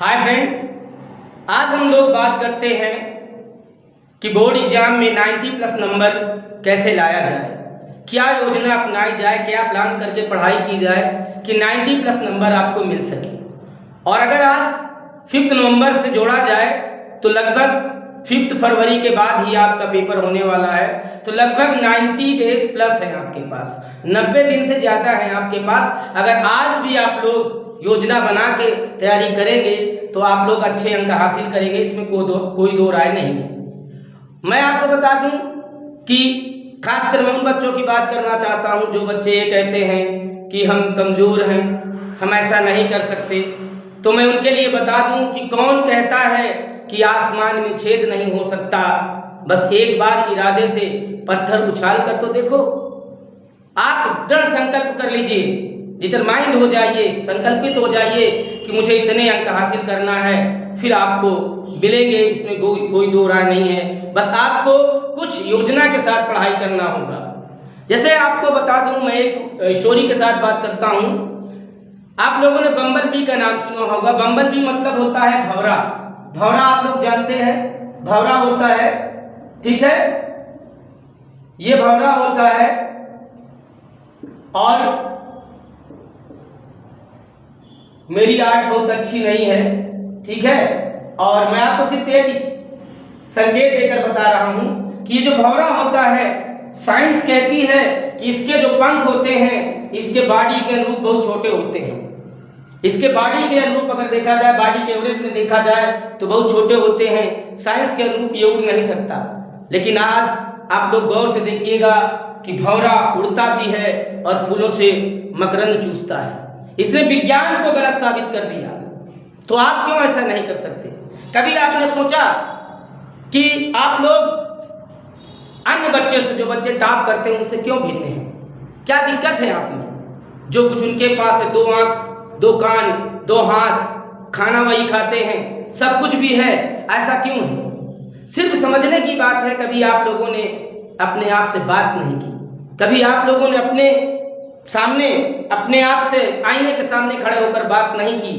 Hi friend, आज हम लोग बात करते हैं कि बोर्ड एग्जाम में 90+ नंबर कैसे लाया जाए, क्या योजना अपनाई जाए, क्या प्लान करके पढ़ाई की जाए कि 90+ नंबर आपको मिल सके। और अगर आज 5 नवंबर से जोड़ा जाए तो लगभग 5 फरवरी के बाद ही आपका पेपर होने वाला है, तो लगभग 90 डेज प्लस है आपके पास, 90 दिन से ज़्यादा है आपके पास। अगर आज भी आप लोग योजना बना के तैयारी करेंगे तो आप लोग अच्छे अंक हासिल करेंगे, इसमें कोई दो राय नहीं है। मैं आपको बता दूं कि खासकर मैं उन बच्चों की बात करना चाहता हूं जो बच्चे ये कहते हैं कि हम कमज़ोर हैं, हम ऐसा नहीं कर सकते। तो मैं उनके लिए बता दूं कि कौन कहता है कि आसमान में छेद नहीं हो सकता। बस एक बार इरादे से पत्थर उछाल कर तो देखो। आप दृढ़ संकल्प कर लीजिए, डिटरमाइंड हो जाइए, संकल्पित हो जाइए कि मुझे इतने अंक हासिल करना है, फिर आपको मिलेंगे, इसमें कोई दो राय नहीं है। बस आपको कुछ योजना के साथ पढ़ाई करना होगा। जैसे आपको बता दूं, मैं एक स्टोरी के साथ बात करता हूं। आप लोगों ने बम्बल बी का नाम सुना होगा। बम्बल बी मतलब होता है भंवरा। भंवरा आप लोग जानते हैं, भंवरा होता है, ठीक है, ये भंवरा होता है। और मेरी आर्ट बहुत अच्छी नहीं है, ठीक है, और मैं आपको सिर्फ एक संकेत देकर बता रहा हूं कि ये जो भंवरा होता है, साइंस कहती है कि इसके जो पंख होते हैं इसके बॉडी के अनुरूप बहुत छोटे होते हैं। इसके बॉडी के अनुरूप अगर देखा जाए, बॉडी के एवरेज में देखा जाए तो बहुत छोटे होते हैं। साइंस के अनुरूप ये उड़ नहीं सकता, लेकिन आज आप लोग गौर से देखिएगा कि भंवरा उड़ता भी है और फूलों से मकरंद चूसता है। इसने विज्ञान को गलत साबित कर दिया, तो आप क्यों ऐसा नहीं कर सकते? कभी आपने सोचा कि आप लोग अन्य बच्चे से, जो बच्चे टॉप करते हैं, उनसे क्यों भिन्न हैं? क्या दिक्कत है आप में? जो कुछ उनके पास है, 2 आंख, 2 कान, 2 हाथ, खाना वही खाते हैं, सब कुछ भी है, ऐसा क्यों है? सिर्फ समझने की बात है। कभी आप लोगों ने अपने आप से बात नहीं की, कभी आप लोगों ने अपने सामने, अपने आप से आईने के सामने खड़े होकर बात नहीं की,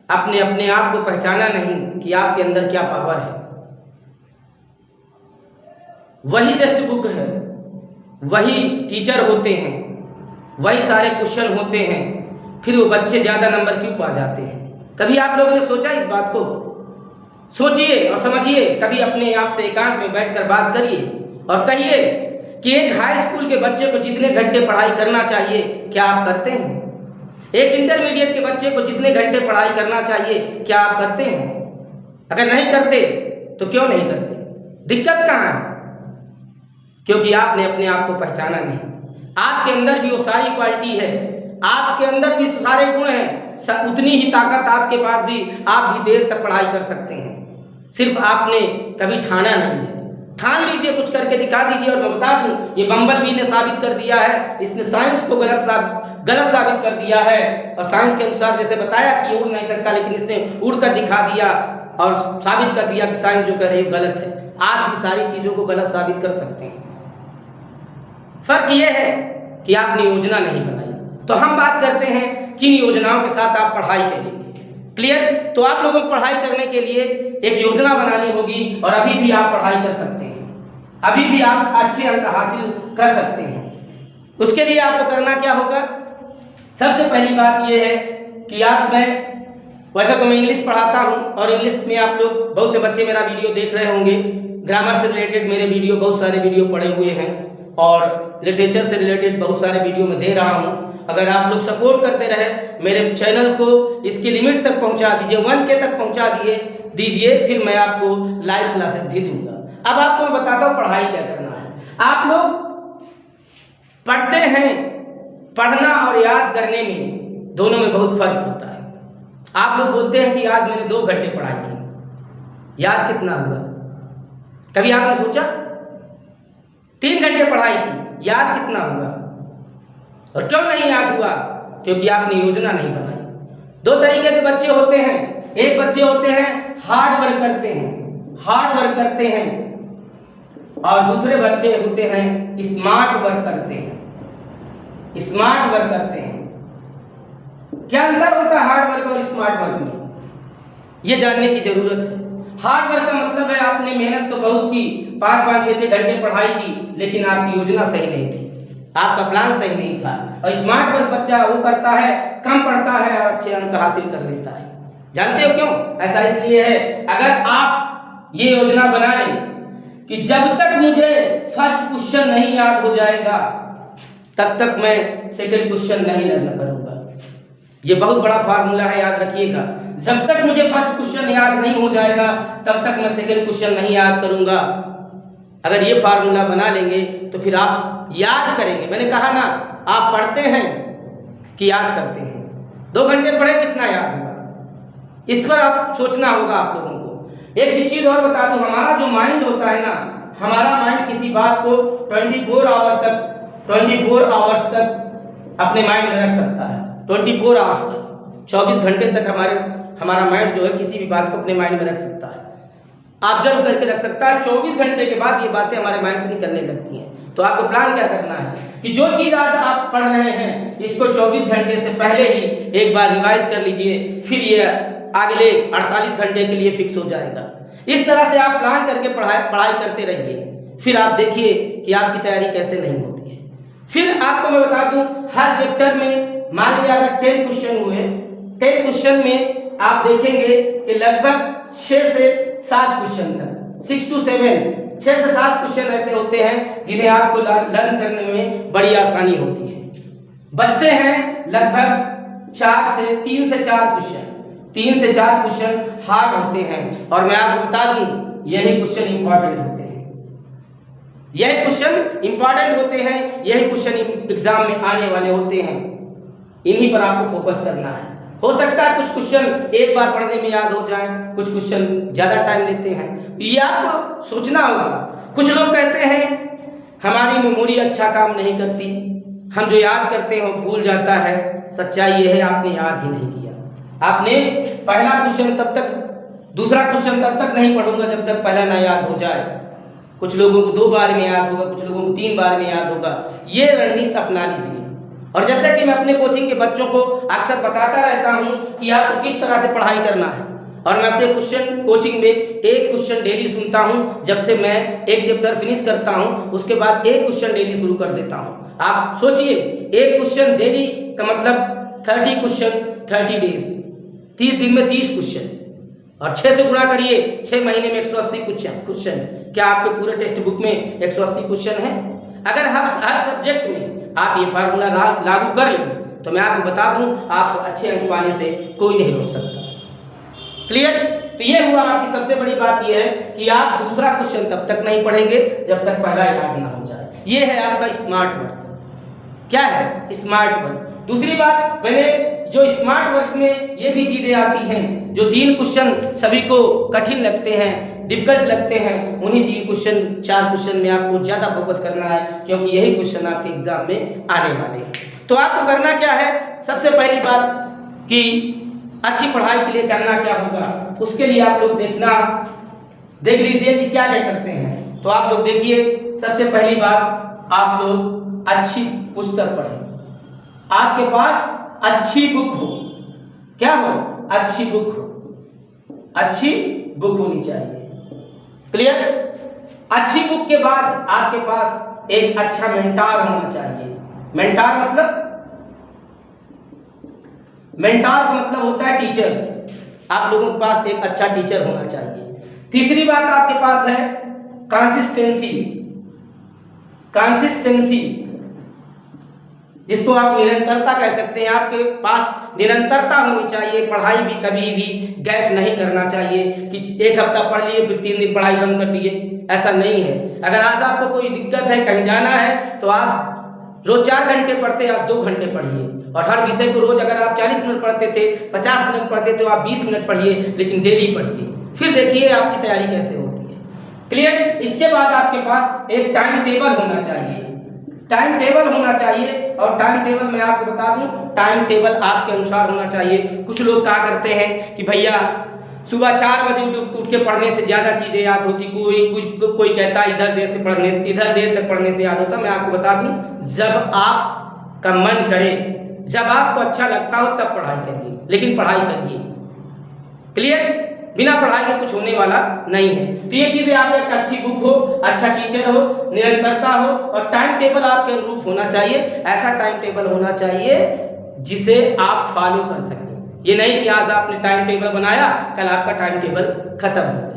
आपने अपने आप को पहचाना नहीं कि आपके अंदर क्या पावर है। वही टेक्स्ट बुक है, वही टीचर होते हैं, वही सारे क्वेश्चन होते हैं, फिर वो बच्चे ज़्यादा नंबर क्यों पा जाते हैं? कभी आप लोगों ने सोचा इस बात को? सोचिए और समझिए। कभी अपने आप से एकांत में बैठकर बात करिए और कहिए कि एक हाई स्कूल के बच्चे को जितने घंटे पढ़ाई करना चाहिए, क्या आप करते हैं? एक इंटरमीडिएट के बच्चे को जितने घंटे पढ़ाई करना चाहिए, क्या आप करते हैं? अगर नहीं करते तो क्यों नहीं करते? दिक्कत कहाँ है? क्योंकि आपने अपने आप को पहचाना नहीं। आपके अंदर भी वो सारी क्वालिटी है, आपके अंदर भी सारे गुण हैं, उतनी ही ताकत आपके पास भी, आप भी देर तक पढ़ाई कर सकते हैं। सिर्फ आपने कभी ठाना नहीं है। ठान लीजिए, कुछ करके दिखा दीजिए। और मैं बता दूं, ये बम्बल बी ने साबित कर दिया है, इसने साइंस को गलत साबित कर दिया है। और साइंस के अनुसार जैसे बताया कि ये उड़ नहीं सकता, लेकिन इसने उड़कर दिखा दिया और साबित कर दिया कि साइंस जो कह रही है गलत है। आप भी सारी चीज़ों को गलत साबित कर सकते हैं। फर्क ये है कि आपने योजना नहीं बनाई। तो हम बात करते हैं किन योजनाओं के साथ आप पढ़ाई करेंगे। क्लियर? तो आप लोगों को पढ़ाई करने के लिए एक योजना बनानी होगी, और अभी भी आप पढ़ाई कर सकते हैं, अभी भी आप अच्छे अंक हासिल कर सकते हैं। उसके लिए आपको करना क्या होगा? सबसे पहली बात यह है कि वैसे तो मैं इंग्लिश पढ़ाता हूं, और इंग्लिश में आप लोग, बहुत से बच्चे मेरा वीडियो देख रहे होंगे, ग्रामर से रिलेटेड मेरे वीडियो, बहुत सारे वीडियो पड़े हुए हैं, और लिटरेचर से रिलेटेड बहुत सारे वीडियो मैं दे रहा हूं। अगर आप लोग सपोर्ट करते रहे मेरे चैनल को, इसकी लिमिट तक पहुंचा दीजिए, 1K तक पहुंचा दीजिए, फिर मैं आपको लाइव क्लासेस भी दूंगा। अब आपको मैं बताता हूँ पढ़ाई क्या करना है। आप लोग पढ़ते हैं, पढ़ना और याद करने में, दोनों में बहुत फर्क होता है। आप लोग बोलते हैं कि आज मैंने 2 घंटे पढ़ाई की, याद कितना हुआ? कभी आपने सोचा? 3 घंटे पढ़ाई की, याद कितना हुआ? और क्यों नहीं याद हुआ? क्योंकि आपने योजना नहीं बनाई। 2 तरीके के बच्चे होते हैं। एक बच्चे होते हैं हार्ड वर्क करते हैं, और दूसरे बच्चे होते हैं स्मार्ट वर्क करते हैं। क्या अंतर होता है हार्ड वर्क और स्मार्ट वर्क में? ये जानने की ज़रूरत है। हार्ड वर्क का मतलब है आपने मेहनत तो बहुत की, 5-5, 6-6 घंटे पढ़ाई की, लेकिन आपकी योजना सही नहीं थी, आपका प्लान सही नहीं था। और स्मार्ट वर्क बच्चा वो करता है, कम पढ़ता है और अच्छे अंक हासिल कर लेता है। जानते हो क्यों? ऐसा इसलिए है, अगर आप ये योजना बनाएं कि जब तक मुझे फर्स्ट क्वेश्चन नहीं याद हो जाएगा तब तक मैं सेकंड क्वेश्चन नहीं लर्न करूंगा। ये बहुत बड़ा फार्मूला है, याद रखिएगा। जब तक मुझे फर्स्ट क्वेश्चन याद नहीं हो जाएगा तब तक मैं सेकंड क्वेश्चन नहीं याद करूंगा। अगर ये फार्मूला बना लेंगे तो फिर आप याद करेंगे। मैंने कहा ना, आप पढ़ते हैं कि याद करते हैं? 2 घंटे पढ़े कितना याद होगा? इस पर आप सोचना होगा आप लोगों को। एक चीज और बता दूं, हमारा जो माइंड होता है ना, हमारा माइंड किसी बात को 24 आवर्स तक अपने माइंड में रख सकता है। 24 आवर्स तक, 24 घंटे तक हमारा माइंड जो है किसी भी बात को अपने माइंड में रख सकता है, ऑब्जर्व करके रख सकता है। 24 घंटे के बाद ये बातें हमारे माइंड से निकलने लगती हैं। तो आपको प्लान क्या करना है कि जो चीज़ आज आप पढ़ रहे हैं इसको 24 घंटे से पहले ही एक बार रिवाइज कर लीजिए, फिर ये अगले 48 घंटे के लिए फिक्स हो जाएगा। इस तरह से आप प्लान करके पढ़ाई करते रहिए, फिर आप देखिए कि आपकी तैयारी कैसे नहीं होती है। फिर आपको मैं बता दूं, हर चैप्टर में मान लीजिए अगर 10 क्वेश्चन हुए, 10 क्वेश्चन में आप देखेंगे कि लगभग 6 से 7 क्वेश्चन तक, 6 to 7, 6 से 7 क्वेश्चन ऐसे होते हैं जिन्हें आपको लर्न करने में बड़ी आसानी होती है। बचते हैं लगभग 3 से 4 क्वेश्चन, 3 से 4 क्वेश्चन हार्ड होते हैं। और मैं आपको बता दूं, यही क्वेश्चन इंपॉर्टेंट होते हैं, यही क्वेश्चन इंपॉर्टेंट होते हैं, यही क्वेश्चन एग्जाम में आने वाले होते हैं। इन्हीं पर आपको फोकस करना है। हो सकता है कुछ क्वेश्चन एक बार पढ़ने में याद हो जाए, कुछ क्वेश्चन ज़्यादा टाइम लेते हैं, ये आपको सोचना होगा। कुछ लोग कहते हैं हमारी मेमोरी अच्छा काम नहीं करती, हम जो याद करते हैं वो भूल जाता है। सच्चाई ये है, आपने याद ही नहीं किया। आपने पहला क्वेश्चन तब तक, दूसरा क्वेश्चन तब तक नहीं पढ़ूंगा जब तक पहला ना याद हो जाए। कुछ लोगों को 2 बार में याद होगा, कुछ लोगों को 3 बार में याद होगा। ये रणनीति अपना लीजिए। और जैसे कि मैं अपने कोचिंग के बच्चों को अक्सर बताता रहता हूं कि आपको किस तरह से पढ़ाई करना है, और मैं अपने कोचिंग में एक क्वेश्चन डेली सुनता हूं। जब से मैं एक चैप्टर फिनिश करता हूं उसके बाद एक क्वेश्चन डेली शुरू कर देता हूं। आप सोचिए, एक क्वेश्चन डेली का मतलब 30 क्वेश्चन 30 डेज, 30 दिन में 30 क्वेश्चन, और 6 से गुणा करिए, 6 महीने में 180 क्वेश्चन। क्या आपके पूरे टेक्स्ट बुक में 180 क्वेश्चन है? अगर हर सब्जेक्ट में आप ये फार्मूला लागू कर लें तो मैं आपको बता दूं, आपको अच्छे अंक पाने से कोई नहीं रोक सकता। क्लियर? तो ये हुआ आपकी सबसे बड़ी बात ये है कि आप दूसरा क्वेश्चन तब तक नहीं पढ़ेंगे जब तक पहला याद ना हो जाए। ये है आपका स्मार्ट वर्क। क्या है स्मार्ट वर्क? दूसरी बात, मैंने जो स्मार्ट वर्क में ये भी चीज़ें आती हैं, जो 3 क्वेश्चन सभी को कठिन लगते हैं, डिफिकल्ट लगते हैं, उन्हीं 3 क्वेश्चन 4 क्वेश्चन में आपको ज़्यादा फोकस करना है, क्योंकि यही क्वेश्चन आपके एग्जाम में आने वाले हैं। तो आपको करना क्या है? सबसे पहली बात कि अच्छी पढ़ाई के लिए करना क्या होगा, उसके लिए आप लोग देख लीजिए कि क्या क्या करते हैं। तो आप लोग देखिए, सबसे पहली बात, आप लोग अच्छी पुस्तक पढ़ें। आपके पास अच्छी बुक हो। क्या हो? अच्छी बुक हो, अच्छी बुक होनी चाहिए। क्लियर? अच्छी बुक के बाद आपके पास एक अच्छा मेंटार होना चाहिए। मेंटार का मतलब होता है टीचर। आप लोगों के पास एक अच्छा टीचर होना चाहिए। तीसरी बात आपके पास है कंसिस्टेंसी, जिसको आप निरंतरता कह सकते हैं। आपके पास निरंतरता होनी चाहिए। पढ़ाई भी कभी भी गैप नहीं करना चाहिए कि 1 हफ्ता पढ़ लिए फिर 3 दिन पढ़ाई बंद कर दिए, ऐसा नहीं है। अगर आज आपको कोई दिक्कत है, कहीं जाना है, तो आज रोज 4 घंटे पढ़ते आप 2 घंटे पढ़िए। और हर विषय को रोज अगर आप 40 मिनट पढ़ते थे, 50 मिनट पढ़ते थे, तो आप 20 मिनट पढ़िए, लेकिन डेली पढ़िए। फिर देखिए आपकी तैयारी कैसे होती है। क्लियर? इसके बाद आपके पास एक टाइम टेबल होना चाहिए। टाइम टेबल होना चाहिए, और टाइम टेबल मैं आपको बता दूं, टाइम टेबल आपके अनुसार होना चाहिए। कुछ लोग क्या करते हैं कि भैया सुबह 4 बजे उठ के पढ़ने से ज़्यादा चीज़ें याद होती, कोई कहता है इधर देर तक पढ़ने से याद होता। मैं आपको बता दूं, जब आपका मन करे, जब आपको अच्छा लगता हो तब पढ़ाई करिए, लेकिन पढ़ाई करिए। क्लियर? बिना पढ़ाई के कुछ होने वाला नहीं है। तो ये चीजें आप, एक अच्छी बुक हो, अच्छा टीचर हो, निरंतरता हो और टाइम टेबल आपके अनुरूप होना चाहिए। ऐसा टाइम टेबल होना चाहिए जिसे आप फॉलो कर सकें। ये नहीं कि आज आपने टाइम टेबल बनाया, कल आपका टाइम टेबल खत्म हो गया।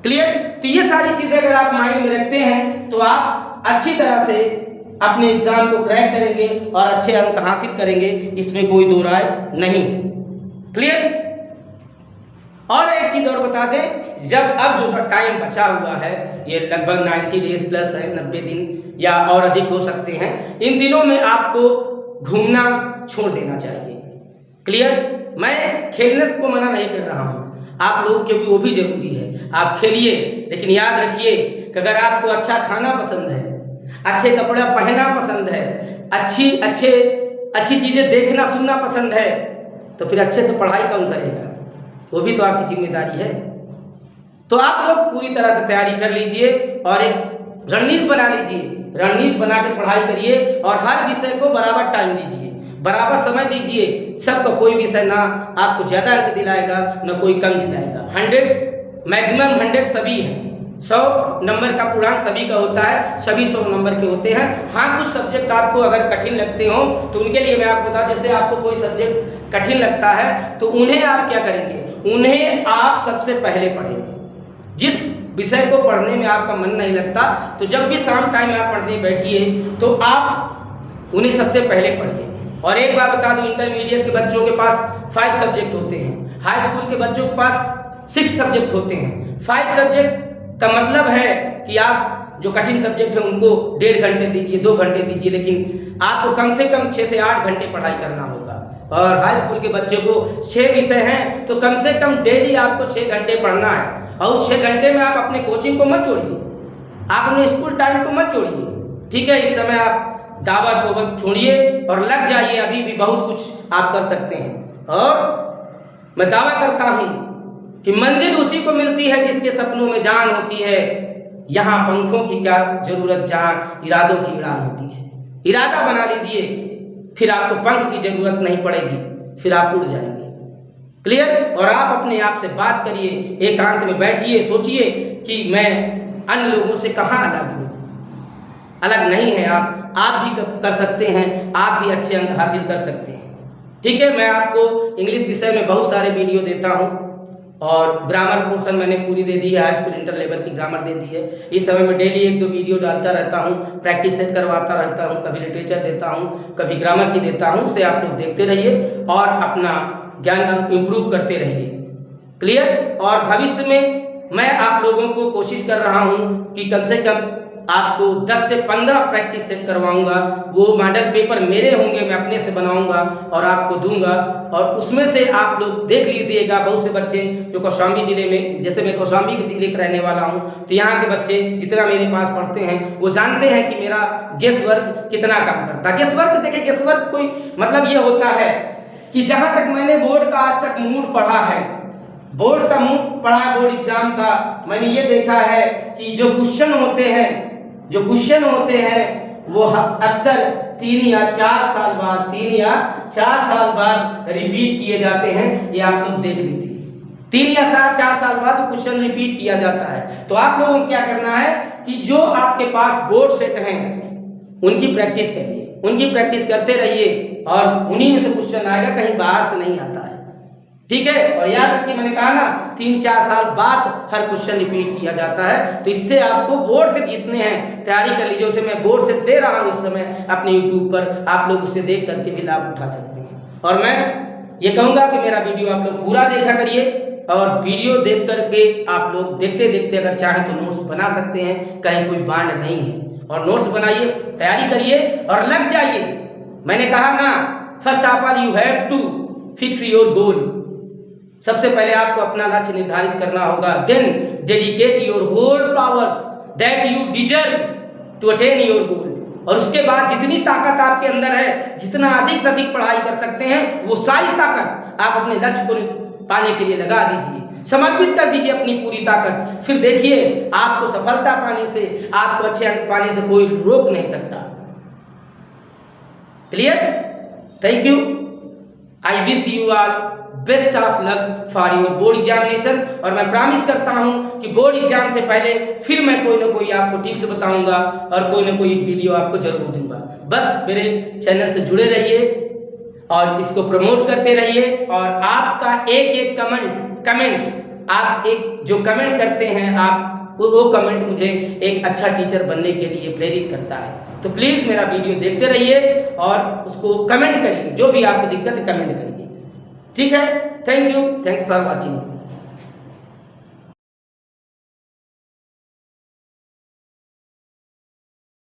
क्लियर? तो ये सारी चीजें अगर आप माइंड में रखते हैं तो आप अच्छी तरह से अपने एग्जाम को क्रैक करेंगे और अच्छे अंक हासिल करेंगे, इसमें कोई दो राय नहीं है। क्लियर? और एक चीज और बता दें, जब अब जो टाइम बचा हुआ है, ये लगभग 90 डेज प्लस है, 90 दिन या और अधिक हो सकते हैं, इन दिनों में आपको घूमना छोड़ देना चाहिए। क्लियर? मैं खेलने को मना नहीं कर रहा हूँ, आप लोगों के भी वो भी जरूरी है, आप खेलिए, लेकिन याद रखिए कि अगर आपको अच्छा खाना पसंद है, अच्छे कपड़े पहनना पसंद है, अच्छी चीजें देखना सुनना पसंद है, तो फिर अच्छे से पढ़ाई कौन करेगा? वो भी तो आपकी जिम्मेदारी है। तो आप लोग पूरी तरह से तैयारी कर लीजिए और एक रणनीति बना लीजिए, रणनीति बना के पढ़ाई करिए और हर विषय को बराबर टाइम दीजिए, बराबर समय दीजिए। सबका कोई विषय ना आपको ज्यादा अंक दिलाएगा ना कोई कम दिलाएगा। 100 मैक्सिमम 100 सभी है, 100 नंबर का पूर्णांक सभी का होता है, सभी 100 नंबर के होते हैं। हाँ, कुछ सब्जेक्ट आपको अगर कठिन लगते हो तो उनके लिए मैं आपको बता, जैसे आपको कोई सब्जेक्ट कठिन लगता है तो उन्हें आप क्या करेंगे, उन्हें आप सबसे पहले पढ़ेंगे। जिस विषय को पढ़ने में आपका मन नहीं लगता तो जब भी शाम टाइम आप पढ़ने बैठिए तो आप उन्हें सबसे पहले पढ़िए। और एक बात बता दूं, इंटरमीडिएट के बच्चों के पास 5 सब्जेक्ट होते हैं, हाई स्कूल के बच्चों के पास 6 सब्जेक्ट होते हैं। 5 सब्जेक्ट का मतलब है कि आप जो कठिन सब्जेक्ट है उनको 1.5 घंटे दीजिए, 2 घंटे दीजिए, लेकिन आपको कम से कम 6 से 8 घंटे पढ़ाई करना होगा। और हाई स्कूल के बच्चे को 6 विषय हैं तो कम से कम डेली आपको 6 घंटे पढ़ना है। और उस 6 घंटे में आप अपने कोचिंग को मत छोड़िए, आप अपने स्कूल टाइम को मत छोड़िए। ठीक है, इस समय आप दावत को वक्त छोड़िए और लग जाइए, अभी भी बहुत कुछ आप कर सकते हैं। और मैं दावा करता हूं कि मंजिल उसी को मिलती है जिसके सपनों में जान होती है। यहाँ पंखों की क्या जरूरत, जहाँ इरादों की उड़ान होती है। इरादा बना लीजिए, फिर आपको पंख की जरूरत नहीं पड़ेगी, फिर आप उड़ जाएंगे। क्लियर? और आप अपने आप से बात करिए, एकांत में बैठिए, सोचिए कि मैं अन्य लोगों से कहाँ अलग हूँ। अलग नहीं है आप भी कर सकते हैं, आप भी अच्छे अंक हासिल कर सकते हैं। ठीक है, मैं आपको इंग्लिश विषय में बहुत सारे वीडियो देता हूँ और ग्रामर पोर्शन मैंने पूरी दे दी है, हाई स्कूल इंटर लेवल की ग्रामर दे दी है। इस समय में डेली 1-2 वीडियो डालता रहता हूँ, प्रैक्टिस सेट करवाता रहता हूँ, कभी लिटरेचर देता हूँ, कभी ग्रामर की देता हूँ। उसे आप लोग देखते रहिए और अपना ज्ञान इम्प्रूव करते रहिए। क्लियर? और भविष्य में मैं आप लोगों को कोशिश कर रहा हूँ कि कम से कम आपको 10 से 15 प्रैक्टिस सेट करवाऊंगा। वो मॉडल पेपर मेरे होंगे, मैं अपने से बनाऊंगा और आपको दूंगा। और उसमें से आप लोग देख लीजिएगा, बहुत से बच्चे जो कौशाम्बी जिले में, जैसे मैं कौशाम्बी के जिले का रहने वाला हूं, तो यहाँ के बच्चे जितना मेरे पास पढ़ते हैं वो जानते हैं कि मेरा गेस वर्क कितना काम करता है। गेस वर्क देखिए, गेस वर्क कोई मतलब ये होता है कि जहाँ तक मैंने बोर्ड का आज तक मूड पढ़ा है, बोर्ड का मूड पढ़ा, बोर्ड एग्जाम का, मैंने ये देखा है कि जो क्वेश्चन होते हैं वो अक्सर 3 या 4 साल बाद रिपीट किए जाते हैं। ये आप लोग देख लीजिए, 3 या 4 साल बाद क्वेश्चन रिपीट किया जाता है। तो आप लोगों को क्या करना है कि जो आपके पास बोर्ड सेट हैं उनकी प्रैक्टिस करिए, उनकी प्रैक्टिस करते रहिए और उन्हीं में से क्वेश्चन आएगा, कहीं बाहर से नहीं आता है। ठीक है? और याद रखिए, मैंने कहा ना 3-4 साल बाद हर क्वेश्चन रिपीट किया जाता है। तो इससे आपको बोर्ड से जीतने हैं, तैयारी कर लीजिए। उसे मैं बोर्ड से दे रहा हूँ इस समय अपने यूट्यूब पर, आप लोग उसे देख करके भी लाभ उठा सकते हैं। और मैं ये कहूँगा कि मेरा वीडियो आप लोग पूरा देखा करिए और वीडियो देख करके आप लोग देखते देखते अगर चाहें तो नोट्स बना सकते हैं, कहीं कोई बांड नहीं है। और नोट्स बनाइए, तैयारी करिए और लग जाइए। मैंने कहा ना, first of all you have to fix your goal. सबसे पहले आपको अपना लक्ष्य निर्धारित करना होगा। Then dedicate your whole powers that you deserve to attain your goal. और उसके बाद जितनी ताकत आपके अंदर है, जितना अधिक से अधिक पढ़ाई कर सकते हैं, वो सारी ताकत आप अपने लक्ष्य को पाने के लिए लगा दीजिए, समर्पित कर दीजिए अपनी पूरी ताकत। फिर देखिए, आपको सफलता पाने से, आपको अच्छे अंक पाने से कोई रोक नहीं सकता। Clear? Thank you. I wish you all best of luck for your board examination. और मैं प्रॉमिस करता हूँ कि बोर्ड एग्जाम से पहले फिर मैं कोई ना कोई आपको टिप्स बताऊंगा और कोई ना कोई वीडियो आपको जरूर दूंगा। बस मेरे चैनल से जुड़े रहिए और इसको प्रमोट करते रहिए। और आपका एक एक कमेंट आप एक जो कमेंट करते हैं आप वो कमेंट मुझे एक अच्छा टीचर बनने के लिए प्रेरित करता है। तो प्लीज़ मेरा वीडियो देखते रहिए और उसको कमेंट करिए, जो भी आपको दिक्कत है कमेंट करिए। ठीक है, thank you, thanks for watching.